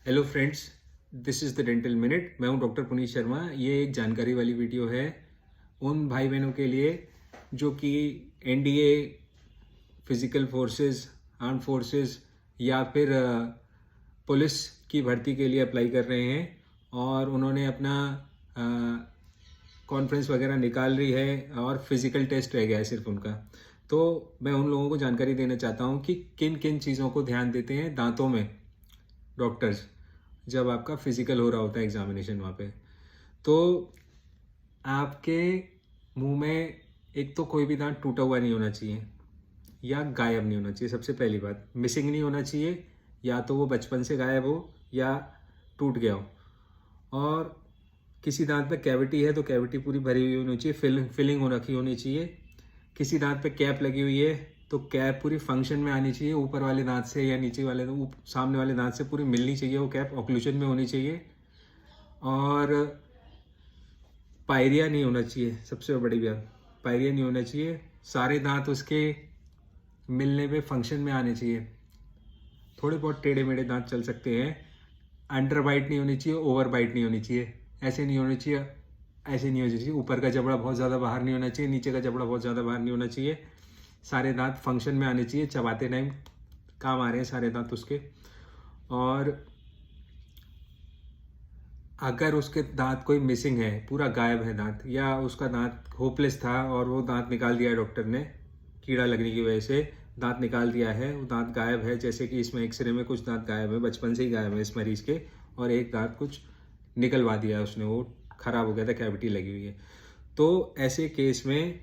Hello friends, this is the dental minute. मैं हूं doctor Puneet Sharma. ये एक जानकारी वाली वीडियो है उन भाई बहनों के लिए जो कि NDA, physical forces, arm forces या फिर पुलिस की भर्ती के लिए अप्लाई कर रहे हैं और उन्होंने अपना कॉन्फ्रेंस वगैरह निकाल रही है और फिजिकल टेस्ट रह गया है सिर्फ उनका। तो मैं उन लोगों को जानकारी देना चाहता हूं कि किन किन चीज़ों को ध्यान देते हैं दांतों में डॉक्टर्स जब आपका फिजिकल हो रहा होता है एग्जामिनेशन वहाँ पे। तो आपके मुंह में एक तो कोई भी दांत टूटा हुआ नहीं होना चाहिए या गायब नहीं होना चाहिए। सबसे पहली बात, मिसिंग नहीं होना चाहिए, या तो वो बचपन से गायब हो या टूट गया हो। और किसी दांत पे कैविटी है तो कैविटी पूरी भरी हुई होनी चाहिए, फिलिंग हो रखी होनी चाहिए। किसी दांत पे कैप लगी हुई है तो कैप पूरी फंक्शन में आनी चाहिए, ऊपर वाले दांत से या नीचे वाले सामने वाले दांत से पूरी मिलनी चाहिए, वो कैप ऑक्लूजन में होनी चाहिए। और पायरिया नहीं होना चाहिए, सबसे बड़ी बात पायरिया नहीं होना चाहिए। सारे दांत उसके मिलने पे फंक्शन में आने चाहिए। थोड़े बहुत टेढ़े मेढ़े दांत चल सकते हैं। अंडर बाइट नहीं होनी चाहिए, ओवर बाइट नहीं होनी चाहिए। ऐसे नहीं होनी चाहिए, ऐसे नहीं होनी चाहिए। ऊपर का जबड़ा बहुत ज़्यादा बाहर नहीं होना चाहिए, नीचे का जबड़ा बहुत ज़्यादा बाहर नहीं होना चाहिए। सारे दांत फंक्शन में आने चाहिए, चबाते टाइम काम आ रहे हैं सारे दांत उसके। और अगर उसके दांत कोई मिसिंग है, पूरा गायब है दांत, या उसका दांत होपलेस था और वो दांत निकाल दिया डॉक्टर ने कीड़ा लगने की वजह से, दांत निकाल दिया है, वो दांत गायब है, जैसे कि इसमें एक्सरे में कुछ दांत गायब है, बचपन से ही गायब है इस मरीज के, और एक दांत कुछ निकलवा दिया है उसने, वो खराब हो गया था, कैविटी लगी हुई है। तो ऐसे केस में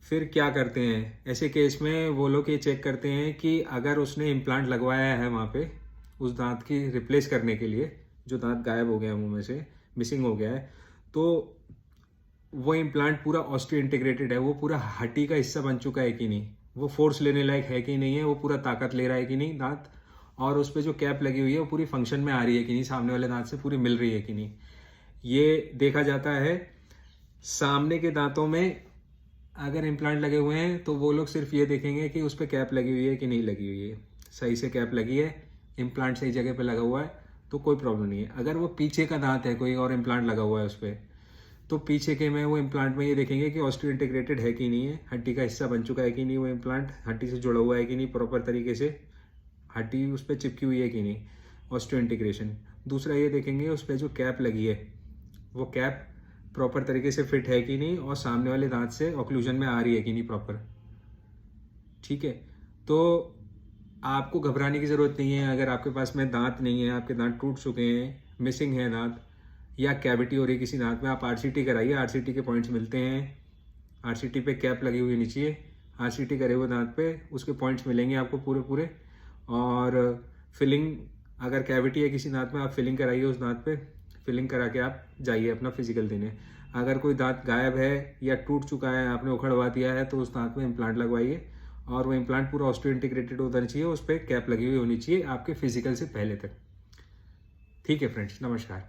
फिर क्या करते हैं? ऐसे केस में वो लोग ये चेक करते हैं कि अगर उसने इम्प्लांट लगवाया है वहाँ पे उस दांत की रिप्लेस करने के लिए, जो दांत गायब हो गया मुंह में से, मिसिंग हो गया है, तो वो इम्प्लांट पूरा ऑस्टियो इंटीग्रेटेड है, वो पूरा हड्डी का हिस्सा बन चुका है कि नहीं, वो फोर्स लेने लायक है कि नहीं है, वो पूरा ताकत ले रहा है कि नहीं दांत, और उस पर जो कैप लगी हुई है वो पूरी फंक्शन में आ रही है कि नहीं, सामने वाले दांत से पूरी मिल रही है कि नहीं, ये देखा जाता है। सामने के दांतों में अगर इम्प्लांट लगे हुए हैं तो वो लोग सिर्फ ये देखेंगे कि उस पर कैप लगी हुई है कि नहीं लगी हुई है। सही से कैप लगी है, इम्प्लांट सही जगह पे लगा हुआ है तो कोई प्रॉब्लम नहीं है। अगर वो पीछे का दांत है, कोई और इम्प्लांट लगा हुआ है उस पर, तो पीछे के में वो इम्प्लांट में ये देखेंगे कि ऑस्टियो इंटीग्रेटेड है कि नहीं है, हड्डी का हिस्सा बन चुका है कि नहीं, वो इम्प्लांट हड्डी से जुड़ा हुआ है कि नहीं, प्रॉपर तरीके से हड्डी उस पर चिपकी हुई है कि नहीं, ऑस्टियो इंटीग्रेशन। दूसरा ये देखेंगे उस पर जो कैप लगी है वो कैप प्रॉपर तरीके से फिट है कि नहीं, और सामने वाले दांत से ऑक्लूजन में आ रही है कि नहीं प्रॉपर। ठीक है, तो आपको घबराने की ज़रूरत नहीं है। अगर आपके पास में दांत नहीं है, आपके दांत टूट चुके हैं, मिसिंग है दांत, या कैविटी हो रही है किसी दांत में, आप आरसीटी कराइए। आरसीटी के पॉइंट्स मिलते हैं, आरसीटी पे कैप लगी हुई नीचे, आरसीटी करे हुए दांत पे उसके पॉइंट्स मिलेंगे आपको पूरे पूरे। और फिलिंग, अगर कैविटी है किसी दांत में, आप फिलिंग कराइए उस दांत पे, फिलिंग करा के आप जाइए अपना फिजिकल देने। अगर कोई दांत गायब है या टूट चुका है, आपने उखड़वा दिया है, तो उस दांत में इम्प्लांट लगवाइए, और वो इम्प्लांट पूरा ऑस्टियो इंटीग्रेटेड होना चाहिए, उस पर कैप लगी हुई होनी चाहिए आपके फिजिकल से पहले तक। ठीक है फ्रेंड्स, नमस्कार।